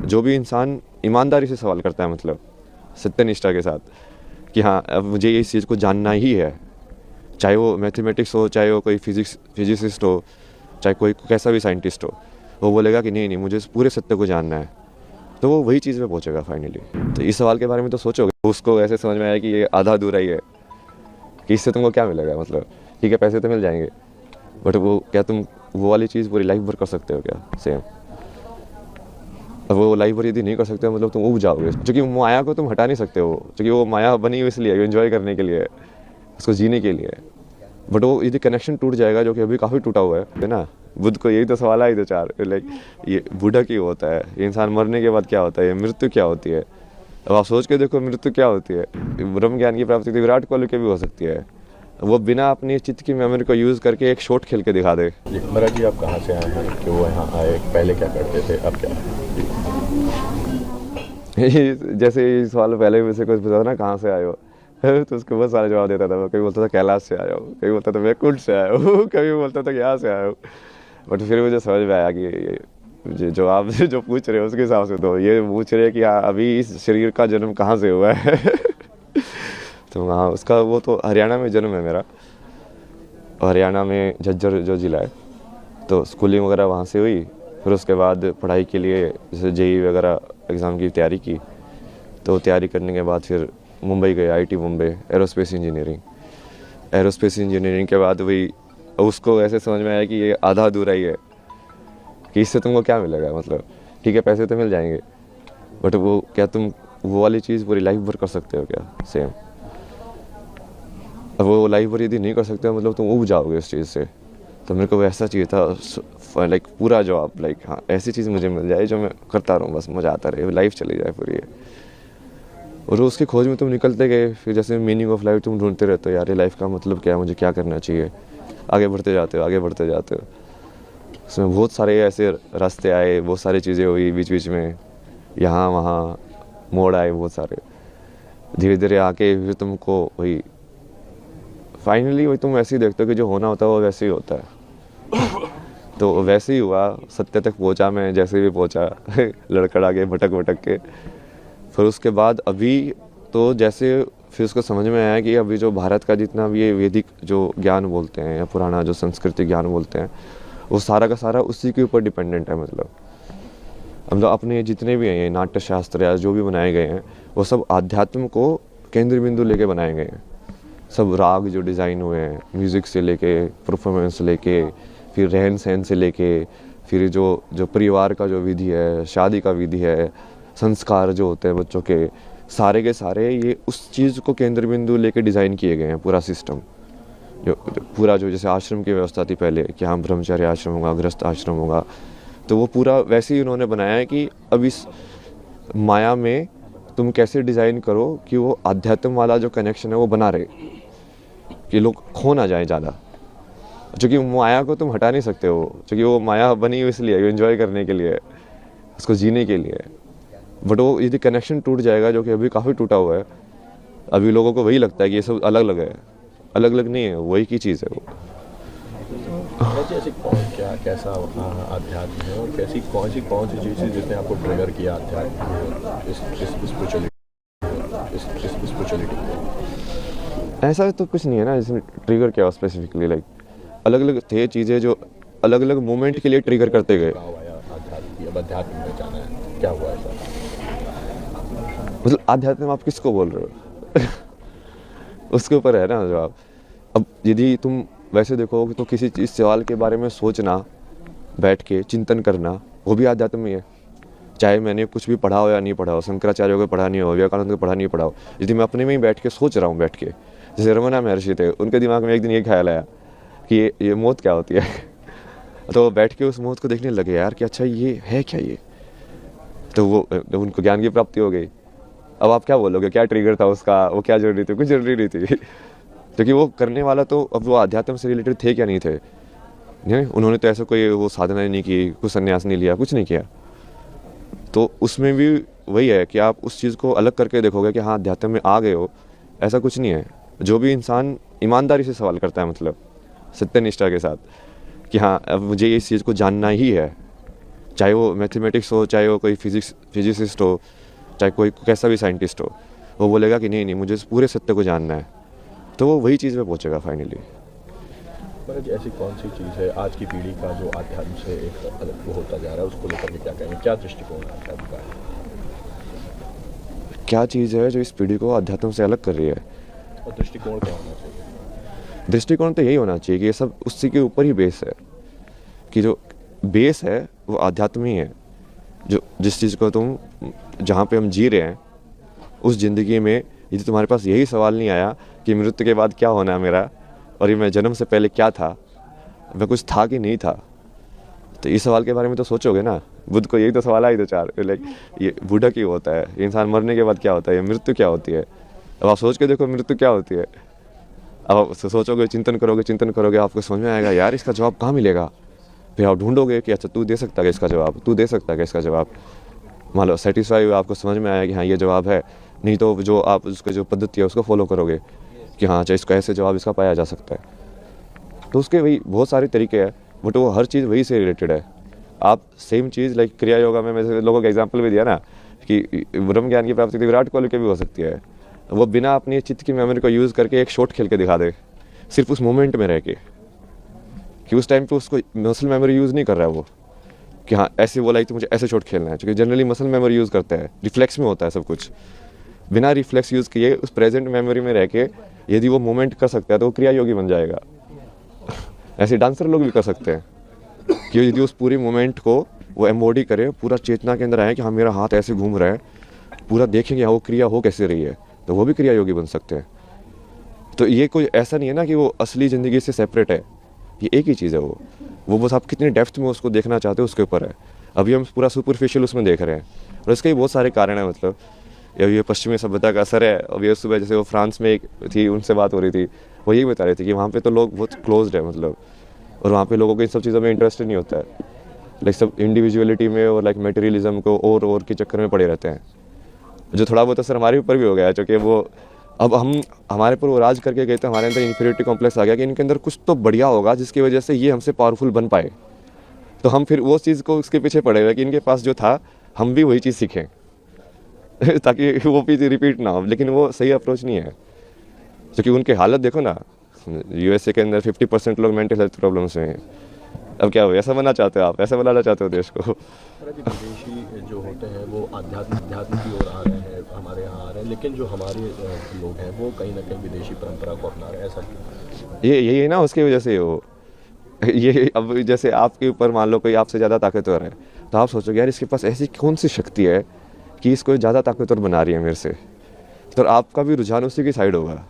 जो भी इंसान ईमानदारी से सवाल करता है, मतलब सत्यनिष्ठा के साथ कि हाँ अब मुझे इस चीज़ को जानना ही है, चाहे वो मैथमेटिक्स हो, चाहे वो कोई फिजिसिस्ट हो, चाहे कोई कैसा भी साइंटिस्ट हो, वो बोलेगा कि नहीं नहीं मुझे इस पूरे सत्य को जानना है, तो वो वही चीज़ में पहुंचेगा फाइनली। तो इस सवाल के बारे में तो सोचोगे, उसको ऐसे समझ में आया कि ये आधा अधूरा ही है, कि इससे तुमको क्या मिलेगा, मतलब ठीक है पैसे तो मिल जाएंगे, बट वो क्या तुम वो वाली चीज़ पूरी लाइफ भर कर सकते हो क्या सेम? अब वो लाइफ भर यदि नहीं कर सकते हो मतलब तुम उब जाओगे, क्योंकि माया को तुम हटा नहीं सकते हो, क्योंकि वो माया बनी हुई इसलिए एंजॉय करने के लिए, उसको जीने के लिए। बट वो यदि कनेक्शन टूट जाएगा, जो कि अभी काफ़ी टूटा हुआ है ना। बुद्ध को यही तो सवाल आई दो चार, लाइक ये बूढ़ा क्यों होता है, ये इंसान मरने के बाद क्या होता है, ये मृत्यु क्या होती है। अब आप सोच के देखो मृत्यु क्या होती है। ब्रह्म ज्ञान की प्राप्ति तो विराट कोहली की भी हो सकती है, वो बिना अपनी चित्त की मेमोरी को यूज़ करके एक शॉट खेल के दिखा दे। महाराज जी, आप कहाँ से आए हैं, कि वो यहाँ आए, पहले क्या करते थे, अब क्या? जैसे ये सवाल पहले में से कुछ पूछा था ना, कहाँ से आए हो, तो उसको बहुत सारे जवाब देता था। मैं कभी बोलता था कैलाश से आया हूँ, कभी बोलता था मैं कुंड से आया हूँ, कभी बोलता था यहाँ से आया हूँ। बट फिर मुझे समझ में आया कि जो आप जो पूछ रहे हो उसके हिसाब से तो ये पूछ रहे हैं कि अभी इस शरीर का जन्म कहाँ से हुआ है। तो हाँ, उसका वो तो हरियाणा में जन्म है मेरा, हरियाणा में झज्जर जो ज़िला है, तो स्कूलिंग वगैरह वहाँ से हुई। फिर उसके बाद पढ़ाई के लिए जैसे जेई वगैरह एग्ज़ाम की तैयारी की, तो तैयारी करने के बाद फिर मुंबई गए, आईटी मुंबई, एरोस्पेस इंजीनियरिंग के बाद वही उसको ऐसे समझ में आया कि ये आधा अधूरा ही है, कि इससे तुमको क्या मिलेगा, मतलब ठीक है पैसे तो मिल जाएंगे, बट वो क्या तुम वो वाली चीज़ पूरी लाइफ भर कर सकते हो क्या सेम? अब वो लाइफ भर यदि नहीं कर सकते हो मतलब तुम उब जाओगे उस चीज़ से। तो मेरे को वैसा चाहिए था, लाइक पूरा जॉब, लाइक हाँ ऐसी चीज़ मुझे मिल जाए जो मैं करता रहूँ, बस मज़ा आता रहे, लाइफ चली जाए पूरी। और उसकी खोज में तुम निकलते गए, फिर जैसे मीनिंग ऑफ लाइफ तुम ढूंढते रहते हो, यार ये लाइफ का मतलब क्या है, मुझे क्या करना चाहिए, आगे बढ़ते जाते हो आगे बढ़ते जाते हो। उसमें बहुत सारे ऐसे रास्ते आए, बहुत सारी चीज़ें हुई बीच बीच में, यहाँ वहाँ मोड़ आए बहुत सारे, धीरे धीरे आके फिर तुमको वही फाइनली वही तुम ऐसे ही देखते हो कि जो होना होता है वो वैसे ही होता है। तो वैसे ही हुआ, सत्य तक पहुंचा मैं जैसे भी पहुंचा, लड़खड़ा के भटक भटक के। फिर उसके बाद अभी तो जैसे फिर उसको समझ में आया कि अभी जो भारत का जितना भी ये वैदिक जो ज्ञान बोलते हैं या पुराना जो संस्कृति ज्ञान बोलते हैं, वो सारा का सारा उसी के ऊपर डिपेंडेंट है। मतलब अपने जितने भी हैं नाट्य शास्त्र या जो भी बनाए गए हैं, वो सब आध्यात्म को केंद्र बिंदु लेके बनाए गए हैं। सब राग जो डिज़ाइन हुए हैं, म्यूज़िक से लेके परफॉर्मेंस से लेके, फिर रहन सहन से लेके, फिर जो परिवार का जो विधि है, शादी का विधि है, संस्कार जो होते हैं बच्चों के के सारे ये उस चीज़ को केंद्र बिंदु लेके डिज़ाइन किए गए हैं। पूरा सिस्टम जो पूरा जो जैसे आश्रम की व्यवस्था थी पहले कि हाँ ब्रह्मचार्य आश्रम होगा, गृहस्थ आश्रम होगा, तो वो पूरा वैसे ही उन्होंने बनाया है कि अब इस माया में तुम कैसे डिज़ाइन करो कि वो आध्यात्म वाला जो कनेक्शन है वो बना रहे, कि लोग खो ना जाए ज़्यादा, क्योंकि माया को तुम हटा नहीं सकते हो, क्योंकि वो माया बनी हुई इसलिए एंजॉय करने के लिए, उसको जीने के लिए। बट वो यदि कनेक्शन टूट जाएगा, जो कि अभी काफ़ी टूटा हुआ है, अभी लोगों को वही लगता है कि ये सब अलग अलग है, अलग अलग नहीं है, वही की चीज़ है वो। ऐसी क्या कैसा आध्यात्म है, और कौन सी चीज़ जिसने आपको ट्रिगर किया आध्यात्म स्पिरिचुअलिटी? ऐसा तो कुछ नहीं है ना जिसमें ट्रिगर क्या हो स्पेसिफिकली, लाइक अलग अलग थे चीज़ें जो अलग अलग मोमेंट के लिए ट्रिगर करते गए। अध्यात्म में जाना है, क्या हुआ ऐसा? मतलब आध्यात्म आप किसको बोल रहे हो? उसके ऊपर है ना जवाब। अब यदि तुम वैसे देखो तो किसी चीज़ सवाल के बारे में सोचना, बैठ के चिंतन करना, वो भी आध्यात्म ही है। चाहे मैंने कुछ भी पढ़ा हो या नहीं पढ़ा हो, शंकराचार्य को पढ़ा नहीं हो, विवेकानंद को पढ़ा नहीं पढ़ा हो, यदि मैं अपने में ही बैठ के सोच रहा हूँ, बैठ के जैसे रमना महर्षि थे, उनके दिमाग में एक दिन ये ख्याल आया कि ये मौत क्या होती है। तो बैठ के उस मौत को देखने लगे यार कि अच्छा ये है क्या ये, तो वो उनको ज्ञान की प्राप्ति हो गई। अब आप क्या बोलोगे, क्या ट्रिगर था उसका, वो क्या जरूरी थी? कुछ जरूरी नहीं थी, क्योंकि वो करने वाला तो अब वो आध्यात्म से रिलेटेड थे क्या नहीं थे, नहीं उन्होंने तो ऐसा कोई वो साधना नहीं की, कुछ संन्यास नहीं लिया, कुछ नहीं किया। तो उसमें भी वही है कि आप उस चीज़ को अलग करके देखोगे कि हाँ अध्यात्म में आ गए हो, ऐसा कुछ नहीं है। जो भी इंसान ईमानदारी से सवाल करता है, मतलब सत्यनिष्ठा के साथ कि हाँ अब मुझे इस चीज़ को जानना ही है, चाहे वो मैथमेटिक्स हो, चाहे वो कोई फिजिसिस्ट हो, चाहे कोई कैसा भी साइंटिस्ट हो, वो बोलेगा कि नहीं नहीं मुझे इस पूरे सत्य को जानना है, तो वो वही चीज़ पे पहुँचेगा फाइनली। मतलब जी ऐसी कौन सी चीज़ है आज की पीढ़ी का जो आध्यात्म से एक अलग वो होता जा रहा है, उसको लेकर के क्या कहेंगे, क्या दृष्टिकोण है आध्यात्म का? क्या चीज़ है जो इस पीढ़ी को अध्यात्म से अलग कर रही है? और दृष्टिकोण क्या होना चाहिए? दृष्टिकोण तो यही होना चाहिए कि ये सब उसी के ऊपर ही बेस है, कि जो बेस है वो आध्यात्म ही है। जो जिस चीज़ को तुम जहाँ पे हम जी रहे हैं उस ज़िंदगी में यदि तुम्हारे पास यही सवाल नहीं आया कि मृत्यु के बाद क्या होना है मेरा, और ये मैं जन्म से पहले क्या था, मैं कुछ था कि नहीं था, तो इस सवाल के बारे में तो सोचोगे ना। बुद्ध को यही तो सवाल आई तो चार, लाइक ये बूढ़ा क्यों होता है, इंसान मरने के बाद क्या होता है, ये मृत्यु क्या होती है। अब आप सोच के देखो मृत्यु क्या होती है। अब आप सोचोगे, चिंतन करोगे, आपको समझ में आएगा यार इसका जवाब कहाँ मिलेगा। फिर आप ढूंढोगे कि अच्छा तू दे सकता है इसका जवाब, तू दे सकता है इसका जवाब। मान लो सेटिस्फाई हुआ, आपको समझ में आया कि हाँ ये जवाब है, नहीं तो जो आप उसका जो पद्धति है उसको फॉलो करोगे कि हाँ अच्छा इसका ऐसे जवाब इसका पाया जा सकता है। तो उसके वही बहुत सारे तरीके हैं, बट वो हर चीज़ वही से रिलेटेड है। आप सेम चीज़ लाइक क्रिया योगा में मैंने लोगों का एग्जांपल भी दिया ना कि ब्रह्म ज्ञान की प्राप्ति विराट कोहली की भी हो सकती है। वो बिना अपनी चित्त की मेमोरी को यूज़ करके एक शॉट खेल के दिखा दे, सिर्फ उस मोमेंट में रह के, कि उस टाइम पे उसको मसल मेमोरी यूज़ नहीं कर रहा है वो, कि हाँ ऐसे बोला कि मुझे ऐसे शॉट खेलना है, क्योंकि जनरली मसल मेमोरी यूज़ करते हैं, रिफ्लेक्स में होता है सब कुछ। बिना रिफ्लेक्स यूज़ किए उस प्रेजेंट मेमोरी में रह के यदि वो मूवमेंट कर सकता है तो वो क्रिया योगी बन जाएगा। ऐसे डांसर लोग भी कर सकते हैं कि यदि उस पूरी मोमेंट को वो एम्बॉडी करे, पूरा चेतना के अंदर आए कि हाँ मेरा हाथ ऐसे घूम रहा है, पूरा देखेंगे हाँ वो क्रिया हो कैसे रही है, तो वो भी क्रिया योगी बन सकते हैं। तो ये कोई ऐसा नहीं है ना कि वो असली ज़िंदगी से सेपरेट है, ये एक ही चीज़ है। वो बस आप कितने डेप्थ में उसको देखना चाहते हो उसके ऊपर है। अभी हम पूरा सुपरफिशियल उसमें देख रहे हैं, और इसके भी बहुत सारे कारण हैं। मतलब ये पश्चिमी सभ्यता का असर है। अभी सुबह जैसे वो फ्रांस में एक थी, उनसे बात हो रही थी, वो यही बता रही थी कि वहाँ पे तो लोग बहुत क्लोज्ड है मतलब, और वहाँ पे लोगों को इन सब चीज़ों में इंटरेस्ट नहीं होता है। लाइक सब इंडिविजुअलिटी में और लाइक मटेरियलिज्म को और के चक्कर में पड़े रहते हैं, जो थोड़ा बहुत असर हमारे ऊपर भी हो गया है। चूँकि वो अब हमारे पर वो राज करके गए थे, हमारे अंदर इन्फीरियरिटी कॉम्प्लेक्स आ गया कि इनके अंदर कुछ तो बढ़िया होगा जिसकी वजह से ये हमसे पावरफुल बन पाए। तो हम फिर वो चीज़ को उसके पीछे पड़े हुए कि इनके पास जो था हम भी वही चीज़ सीखें ताकि वो भी रिपीट ना हो। लेकिन वो सही अप्रोच नहीं है, क्योंकि उनकी हालत देखो ना, यूएसए के अंदर 50% लोग मेंटल हेल्थ प्रॉब्लम्स में हैं। अब क्या हो, ऐसा बनना चाहते हो आप, ऐसा बनाना चाहते हो देश को? विदेशी जो होते हैं वो अध्यात्म की ओर आ रहे हैं, हमारे यहाँ आ रहे हैं, लेकिन जो हमारे लोग हैं वो कहीं ना कहीं विदेशी परंपरा को अपना रहे हैं। ऐसा यही है ना, उसकी वजह से वो ये अब जैसे आपके ऊपर मान लो कोई आपसे ज़्यादा ताकतवर है, तो आप सोचोगे यार इसके पास ऐसी कौन सी शक्ति है कि इसको ज़्यादा ताकतवर बना रही है मेरे से, तो आपका भी रुझान उसी की साइड होगा।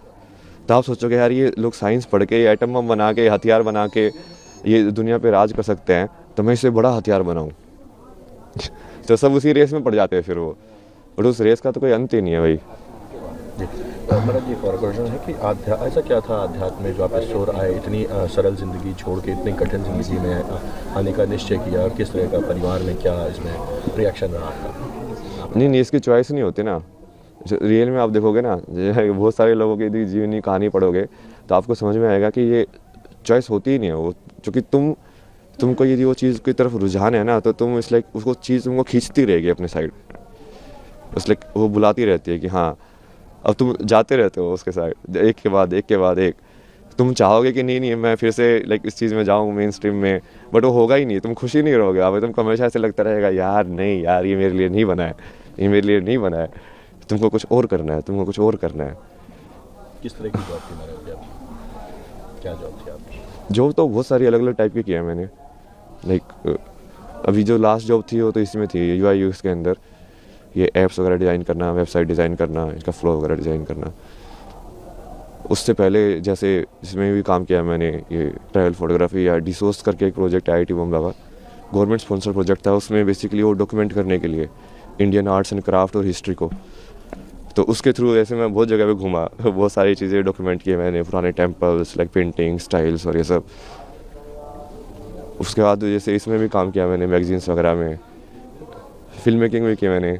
तो आप सोचोगे यार ये लोग साइंस पढ़ के, एटम बम बना के, हथियार बना के ये दुनिया पे राज कर सकते हैं, तो मैं इससे बड़ा हथियार बनाऊं तो सब उसी रेस में पड़ जाते हैं फिर वो, और उस रेस का तो कोई अंत ही नहीं है भाई। मेरा जी एक और क्वेश्चन है कि ऐसा क्या था अध्यात्म में जो आप इस ओर आए, इतनी सरल ज़िंदगी छोड़ के इतनी कठिन ज़िंदगी में आने का निश्चय किया, किस तरह का परिवार में क्या इसमें रिएक्शन रहा आपका? नहीं, इसकी चॉइस नहीं होती ना। रियल में आप देखोगे ना, बहुत सारे लोगों की यदि जीवनी कहानी पढ़ोगे तो आपको समझ में आएगा कि ये चॉइस होती ही नहीं है वो, क्योंकि तुमको यदि वो चीज़ की तरफ रुझान है ना, तो तुम इस लाइक उसको चीज़ तुमको खींचती रहेगी अपने साइड, उस लाइक वो बुलाती रहती है कि हाँ, अब तुम जाते रहते हो उसके साइड, एक के बाद एक। तुम चाहोगे कि नहीं मैं फिर से लाइक इस चीज़ में जाऊँ मेन स्ट्रीम में, बट वो होगा ही नहीं, तुम खुशी नहीं रहोगे। अब तुमको हमेशा ऐसे लगता रहेगा यार नहीं यार ये मेरे लिए नहीं बना है, ये मेरे लिए नहीं बना है, तुमको कुछ और करना है, तुमको कुछ और करना है। किस तरह की जॉब थी मेरे, क्या जॉब थी आपकी? जॉब तो बहुत सारी अलग अलग टाइप की है मैंने। लाइक अभी जो लास्ट जॉब थी वो तो इसमें थी यूआई यूएक्स के अंदर, ये ऐप्स वगैरह डिज़ाइन करना, वेबसाइट डिज़ाइन करना, इसका फ्लो वगैरह डिज़ाइन करना। उससे पहले जैसे जिसमें भी काम किया मैंने, ये ट्रैवल फोटोग्राफी या डिसोर्स करके एक प्रोजेक्ट IIT बॉम्बे का गवर्नमेंट स्पॉन्सर प्रोजेक्ट था। उसमें बेसिकली वो डॉक्यूमेंट करने के लिए इंडियन आर्ट्स एंड क्राफ्ट और हिस्ट्री को, तो उसके थ्रू ऐसे मैं बहुत जगह पे घूमा, बहुत सारी चीज़ें डॉक्यूमेंट किए मैंने, पुराने टेम्पल्स लाइक पेंटिंग स्टाइल्स और ये सब। उसके बाद जैसे इसमें भी काम किया मैंने, मैगजीन्स वगैरह में, फिल्म मेकिंग भी की मैंने,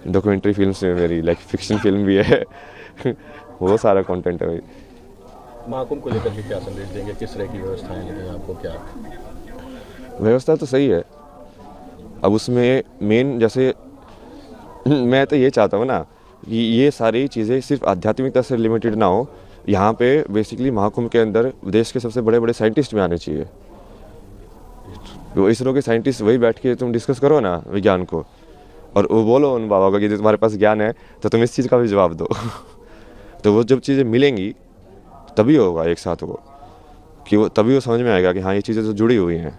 डॉक्यूमेंट्री फिल्म्स में मेरी लाइक फिक्शन फिल्म भी है बहुत सारा कंटेंट है भाई। महाकुंभ को लेकर के क्या संदेश देंगे, किस तरह की व्यवस्थाएं लगी आपको? क्या व्यवस्था तो सही है, अब उसमें मेन जैसे मैं तो ये चाहता हूँ ना कि ये सारी चीज़ें सिर्फ आध्यात्मिकता से लिमिटेड ना हो। यहाँ पे बेसिकली महाकुंभ के अंदर देश के सबसे बड़े बड़े साइंटिस्ट भी आने चाहिए। वो इसरो के साइंटिस्ट वही बैठ के तुम डिस्कस करो ना विज्ञान को, और वो बोलो उन बाबा को कि तुम्हारे पास ज्ञान है तो तुम इस चीज़ का भी जवाब दो। तो वो जब चीज़ें मिलेंगी तभी होगा एक साथ वो, कि वो तभी वो समझ में आएगा कि हाँ ये चीज़ें तो जुड़ी हुई हैं।